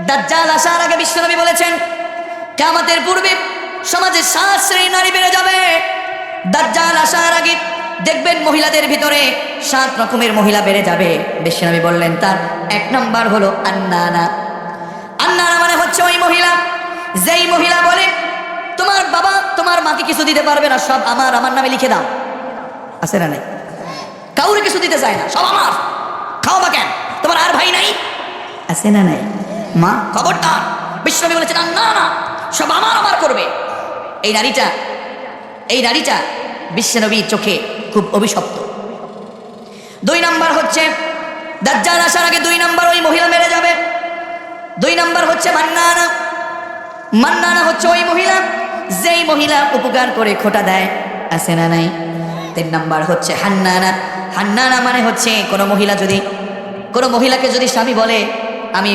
দাজ্জাল আসার আগে বিশ্বনবী বলেছেন কিয়ামতের পূর্বে সমাজে 7 শ্রেণীর নারী বেড়ে যাবে। দাজ্জাল আসার আগে দেখবেন মহিলাদের ভিতরে 7 রকমের মহিলা বেড়ে যাবে। বিশ্বনবী বললেন তার 1 নাম্বার হলো আন্নানা। আন্নানা মানে হচ্ছে ওই মহিলা যেই মহিলা বলে তোমার বাবা তোমার মাকে কিছু দিতে পারবে না, সব আমার নামে লিখে দাও। আছে না নাই? কাউরে কিছু দিতে চায় না, সব আমার, খাও বা কেন, তোমার আর ভাই নাই? আছে না নাই? মা খবরদার, বিশ্বনবী বলেছেন আন্নানা, সব আমার করবে। এই নারীটা বিশ্বনবীর চোখে খুব অভিশপ্ত। 2 নাম্বার হচ্ছে দাজ্জাল আসার আগে 2 নাম্বার ওই মহিলা মেরে যাবে। 2 নাম্বার হচ্ছে মান্নানা। মান্নানা হচ্ছে ওই মহিলা যেই মহিলা উপকার করে খোটা দেয়। আছে না নাই? 3 নাম্বার হচ্ছে হান্নানা। হান্নানা মানে হচ্ছে কোনো মহিলাকে যদি স্বামী বলে আমি